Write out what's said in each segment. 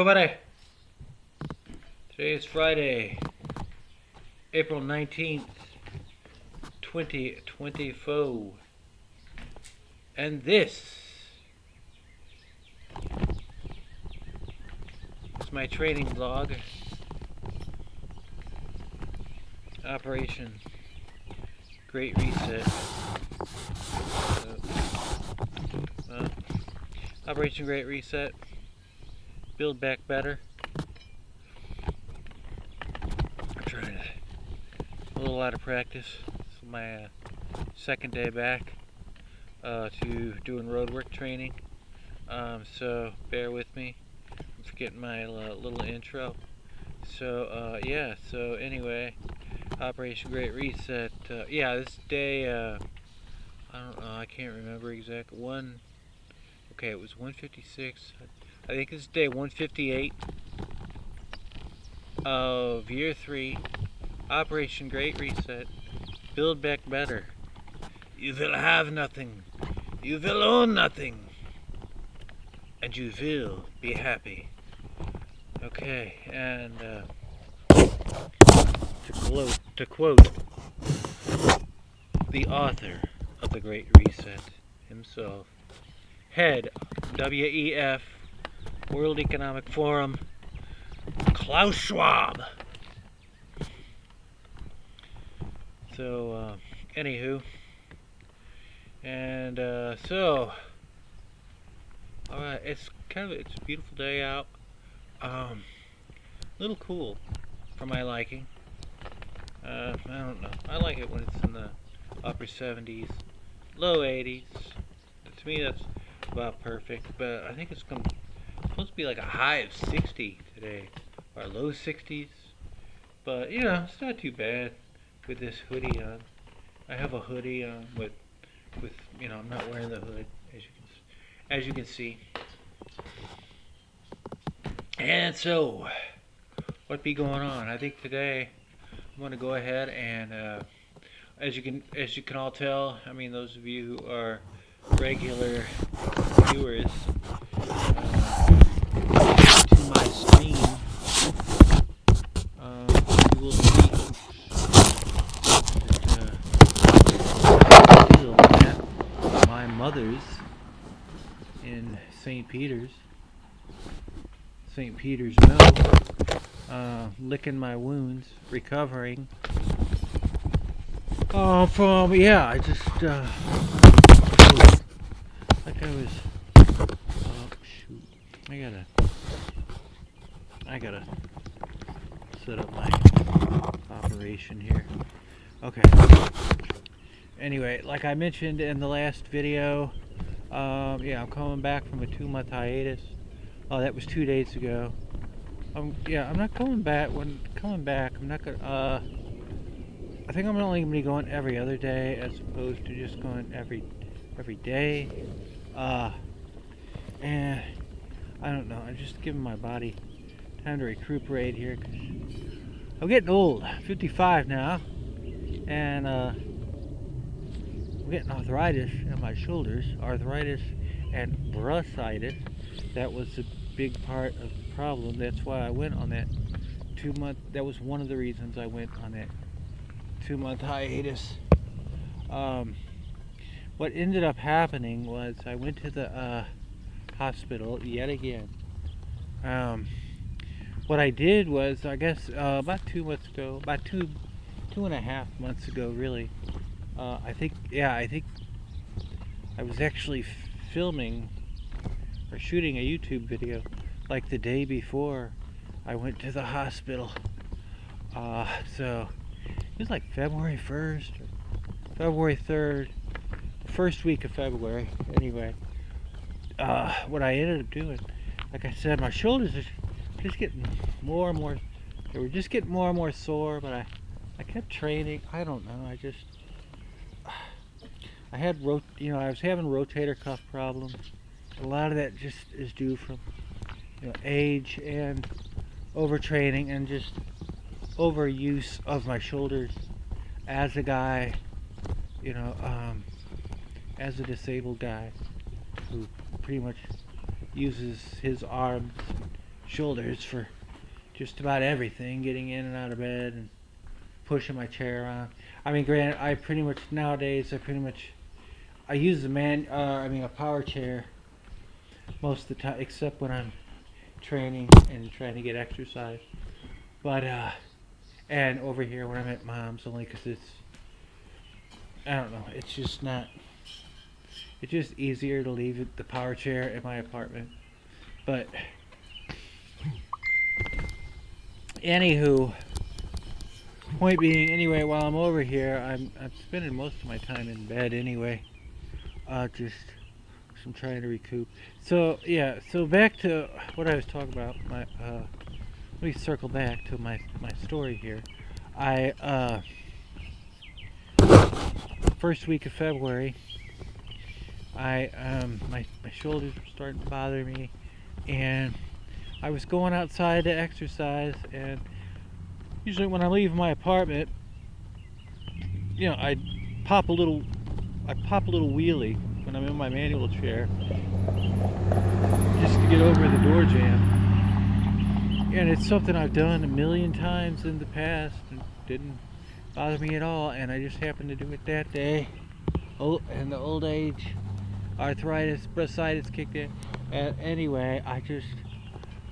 Everybody, today is Friday, April 19th, 2024, and this is my training vlog, Operation Great Reset. Operation Great Reset, Build Back Better. I'm trying a little out of practice. This is my second day back to doing roadwork training. So bear with me. I'm forgetting my little intro. So yeah. So anyway, Operation Great Reset. Yeah, this day. I don't know. I can't remember exactly. Okay, it was 156. I think it's day 158 of year 3. Operation Great Reset. Build back better. You will have nothing. You will own nothing. And you will be happy. Okay, and to quote the author of the Great Reset himself, head WEF, World Economic Forum, Klaus Schwab. So, anywho, and so, alright, it's a beautiful day out. Little cool for my liking. I don't know. I like it when it's in the upper 70s, low 80s. To me, that's about perfect. But I think it's supposed to be like a high of 60 today, or low 60s. But you know, it's not too bad with this hoodie on. I have a hoodie on with you know, I'm not wearing the hood as you can see. And so, what be going on? I think today I'm going to go ahead and as you can all tell, I mean, those of you who are regular viewers to my stream, you will see that my mother's in St. Peter's Mill, licking my wounds, recovering from, yeah, I just like I was, oh shoot, I gotta set up my operation here. Okay, anyway, like I mentioned in the last video, yeah, I'm coming back from a 2-month hiatus. Oh, that was 2 days ago. Yeah, I'm not coming back. I'm not gonna, I think I'm only gonna be going every other day as opposed to just going every day. And I don't know. I'm just giving my body time to recuperate here, cause I'm getting old. 55 now, and I'm getting arthritis in my shoulders. Arthritis and bursitis. That was a big part of the problem. That's why I went on that 2-month. That was one of the reasons I went on that 2-month hiatus. What ended up happening was I went to the hospital yet again. What I did was, I guess about 2 months ago, about 2.5 months ago, really. I think I was actually filming or shooting a YouTube video like the day before I went to the hospital. So it was like February 1st or February 3rd, first week of February. Anyway, what I ended up doing, like I said, my shoulders are just getting more and more. They were just getting more and more sore, but I kept training. I don't know. I had I was having rotator cuff problems. A lot of that just is due from, you know, age and overtraining and just overuse of my shoulders as a guy, you know, as a disabled guy who pretty much uses his arms, shoulders for just about everything, getting in and out of bed and pushing my chair around. I mean, granted, I pretty much nowadays I use a power chair most of the time, except when I'm training and trying to get exercise. But and over here when I'm at mom's, only because I don't know, it's just not. It's just easier to leave the power chair in my apartment. But anywho, point being, anyway, while I'm over here, I'm spending most of my time in bed anyway. Just I'm trying to recoup. So yeah, so back to what I was talking about. Let me circle back to my story here. I first week of February, my shoulders were starting to bother me, and I was going outside to exercise, and usually when I leave my apartment, I pop a little wheelie when I'm in my manual chair just to get over the door jam. And it's something I've done a million times in the past and didn't bother me at all, and I just happened to do it that day. Oh, and the old age arthritis, bursitis kicked in. And anyway, I just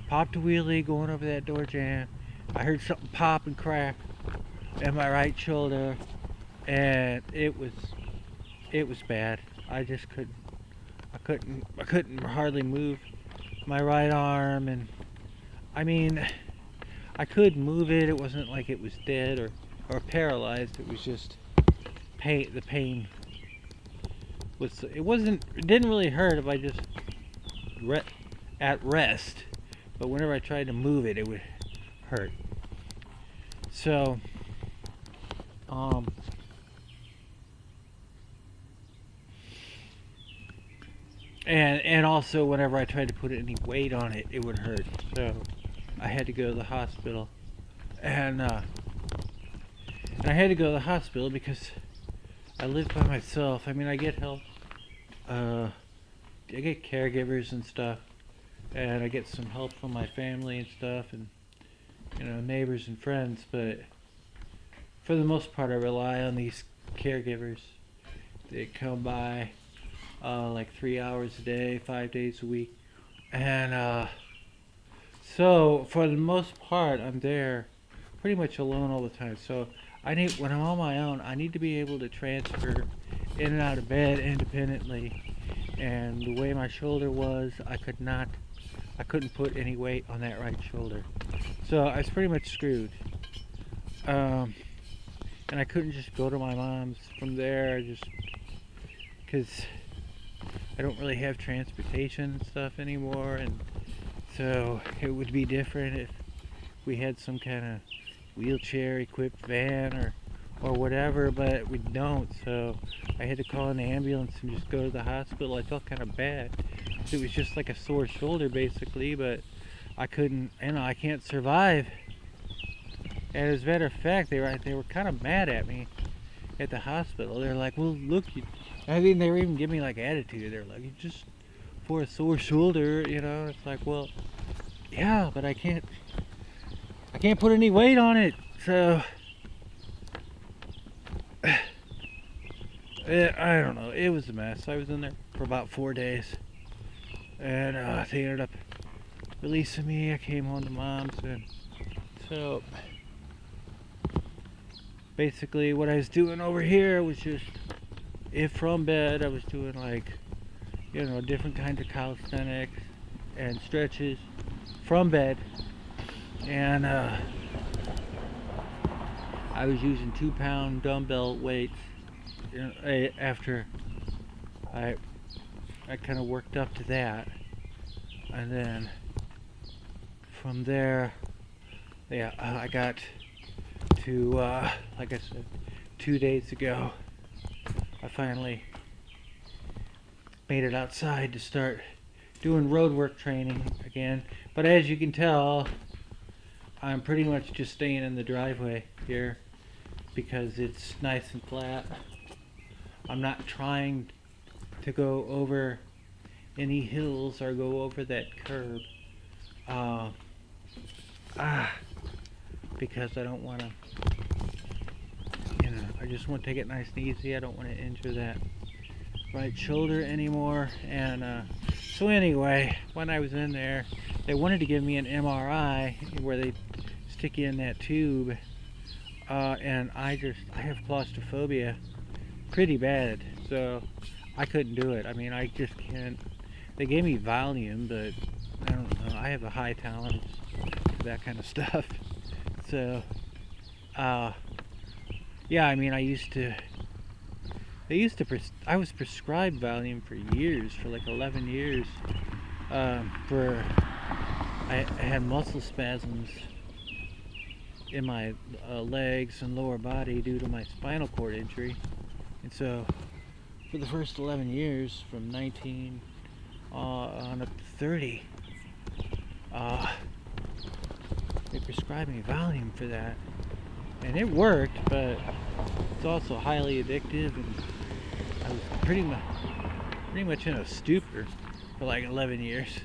popped a wheelie going over that door jam. I heard something pop and crack in my right shoulder, and it was bad. I just couldn't hardly move my right arm, and I mean, I could move it. It wasn't like it was dead or paralyzed. It was just pain. The pain was. It didn't really hurt if I just at rest. But whenever I tried to move it, it would hurt. So, and also whenever I tried to put any weight on it, it would hurt. So I had to go to the hospital, and I had to go to the hospital because I live by myself. I mean, I get help. I get caregivers and stuff, and I get some help from my family and stuff, and neighbors and friends. But for the most part, I rely on these caregivers. They come by like 3 hours a day, 5 days a week, and so for the most part, I'm there pretty much alone all the time. So when I'm on my own, I need to be able to transfer in and out of bed independently. And the way my shoulder was, I couldn't put any weight on that right shoulder. So I was pretty much screwed. And I couldn't just go to my mom's from there, just because I don't really have transportation and stuff anymore, and so it would be different if we had some kind of wheelchair equipped van or whatever, but we don't. So I had to call an ambulance and just go to the hospital. I felt kind of bad. It was just like a sore shoulder basically, but I couldn't, I can't survive. And as a matter of fact, they were kind of mad at me at the hospital. They're like, well, look, I mean, they were even giving me like attitude. They're like, you just for a sore shoulder, It's like, well, yeah, but I can't put any weight on it. So I don't know. It was a mess. I was in there for about 4 days, and they ended up releasing me. I came home to mom's, and so basically what I was doing over here was just, if from bed, I was doing like, different kinds of calisthenics and stretches from bed, and I was using 2-pound dumbbell weights. After I kind of worked up to that, and then from there, I got to like I said, 2 days ago, I finally made it outside to start doing roadwork training again. But as you can tell, I'm pretty much just staying in the driveway here because it's nice and flat. I'm not trying to go over any hills or go over that curb. because I don't want to, I just want to take it nice and easy. I don't want to injure that right shoulder anymore. And so anyway, when I was in there, they wanted to give me an MRI where they stick you in that tube, and I have claustrophobia pretty bad, so I couldn't do it. I mean, I just can't. They gave me Valium, but I don't know. I have a high tolerance for that kind of stuff. So, yeah, I mean, I was prescribed Valium for years, for like 11 years. I had muscle spasms in my legs and lower body due to my spinal cord injury. And so, for the first 11 years, from 19 on up to 30, they prescribed me Valium for that. And it worked, but it's also highly addictive, and I was pretty much in a stupor for like 11 years.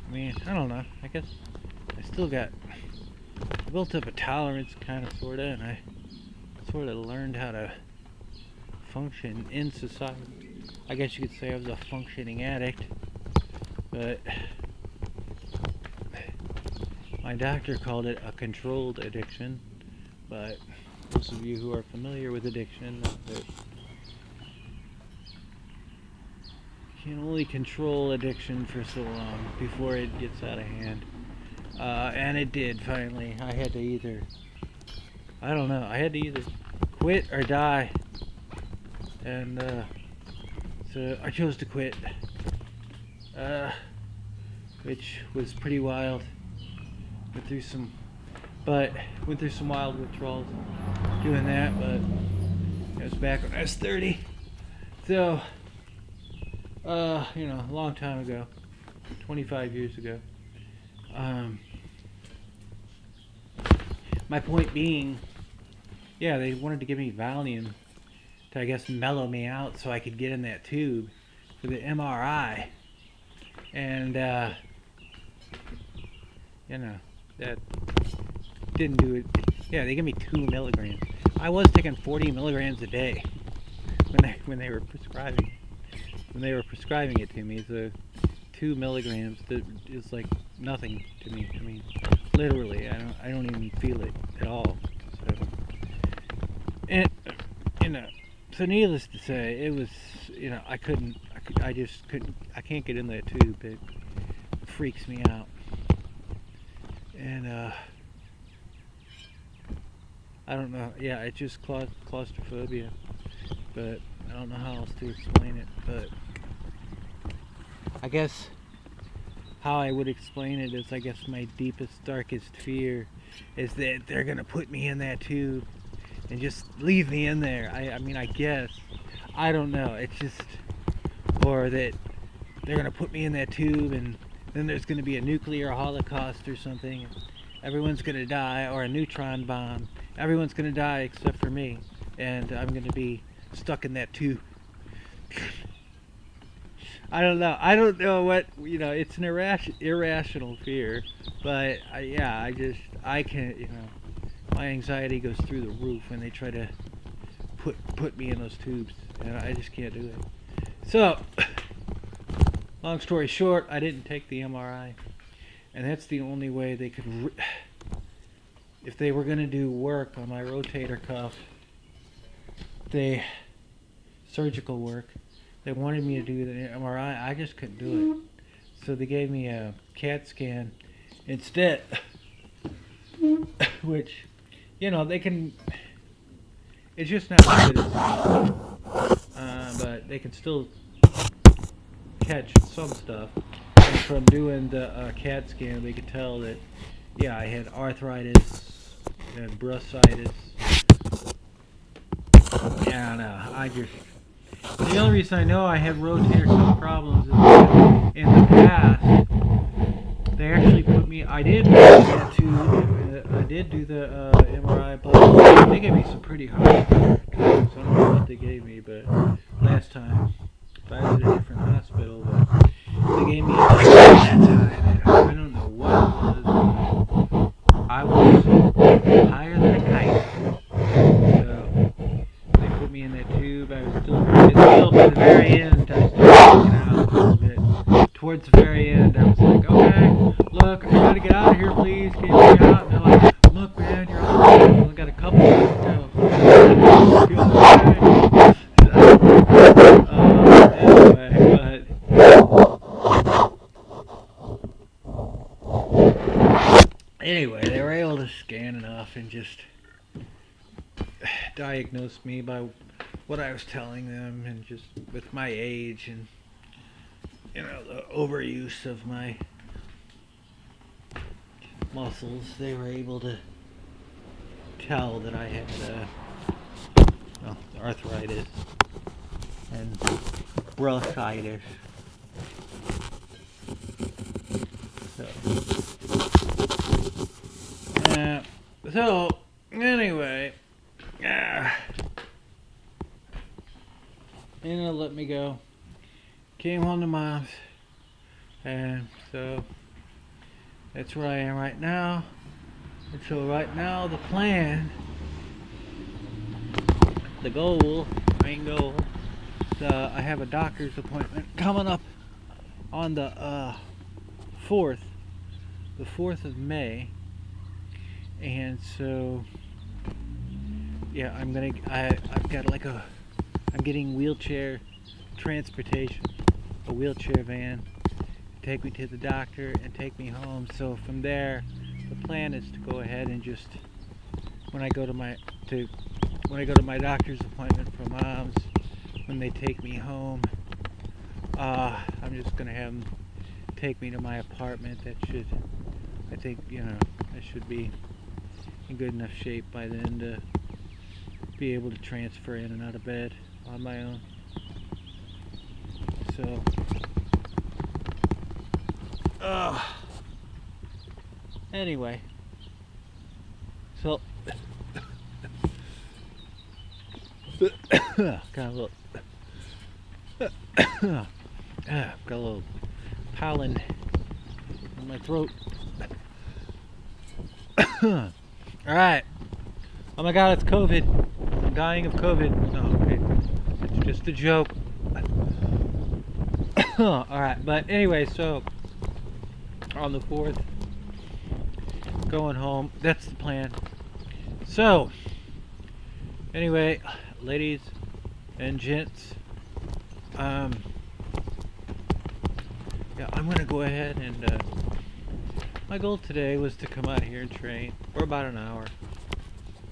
I mean, I don't know. I guess I built up a tolerance, kind of, sort of, and I sort of learned how to function in society. I guess you could say I was a functioning addict, but my doctor called it a controlled addiction. But those of you who are familiar with addiction know that you can only control addiction for so long before it gets out of hand. And it did finally. I had to either quit or die. And so I chose to quit, which was pretty wild. Went through some wild withdrawals doing that, but it was back when I was 30. So, a long time ago, 25 years ago. My point being, yeah, they wanted to give me Valium to, I guess, mellow me out so I could get in that tube for the MRI. And, that didn't do it. Yeah, they gave me 2 milligrams. I was taking 40 milligrams a day when they were prescribing it to me. So 2 milligrams is like nothing to me. I mean, literally, I don't even feel it at all. So, and so needless to say, it was, I can't get in that tube. It freaks me out. And I don't know. Yeah, it's just claustrophobia, but I don't know how else to explain it. But I guess how I would explain it is, I guess my deepest, darkest fear is that they're gonna put me in that tube and just leave me in there. I mean, I guess, I don't know. It's just, or that they're gonna put me in that tube and then there's gonna be a nuclear holocaust or something. Everyone's gonna die, or a neutron bomb. Everyone's gonna die except for me, and I'm gonna be stuck in that tube. I don't know what, it's an irrational fear, but I can't, my anxiety goes through the roof when they try to put me in those tubes, and I just can't do it. So, long story short, I didn't take the MRI, and that's the only way they could, if they were going to do work on my rotator cuff, surgical work, they wanted me to do the MRI. I just couldn't do it. So they gave me a CAT scan instead, which, they can, it's just not as good as, but they can still catch some stuff. And from doing the CAT scan, they could tell that, yeah, I had arthritis and bursitis. And the only reason I know I have rotator cuff problems is that in the past, they actually put me, I did do the MRI, but they gave me some pretty hard drugs. I don't know what they gave me, but last time, I was at a different hospital, but they gave me a drug at that time. I don't know what it was. I was get out of here, please? Can you get out? And they're like, look, man, you're out. I only got a couple left to go. Feel anyway, they were able to scan enough and just diagnose me by what I was telling them, and just with my age and, you know, the overuse of my muscles, they were able to tell that I had arthritis and bronchitis. So anyway, let me go. Came home to mom's, and so that's where I am right now. And so right now the plan, the main goal, I have a doctor's appointment coming up on the 4th of May, and so yeah, I'm getting wheelchair transportation, a wheelchair van to take me to the doctor and take me home. So from there, the plan is to go ahead and just, when I go to my doctor's appointment for mom's, when they take me home, I'm just gonna have them take me to my apartment. I think, you know, I should be in good enough shape by then to be able to transfer in and out of bed on my own. So anyway, so got a little pollen in my throat. Alright. Oh my god, it's COVID. I'm dying of COVID. No, okay. It's just a joke. Alright, but anyway, so on the 4th, going home. That's the plan. So anyway, ladies and gents, yeah, I'm gonna go ahead and my goal today was to come out here and train for about an hour,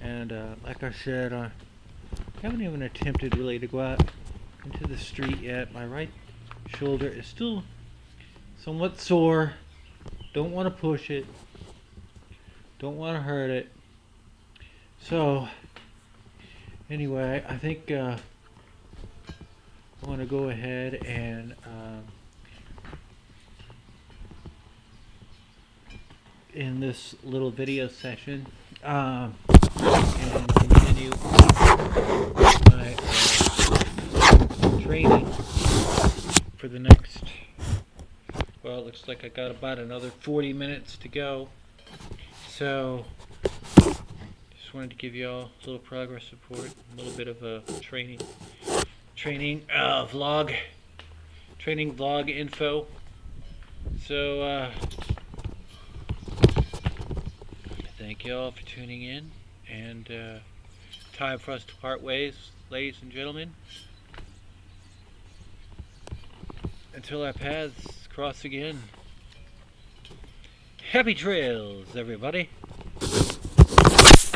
and like I said, I haven't even attempted really to go out into the street yet. My right shoulder is still somewhat sore. Don't want to push it, don't want to hurt it. So anyway, I think I want to go ahead and in this little video session and continue my training for the next, well, it looks like I got about another 40 minutes to go. So just wanted to give you all a little progress report, a little bit of a training vlog info. So thank you all for tuning in, and time for us to part ways, ladies and gentlemen, until our paths cross again. Happy trails, everybody.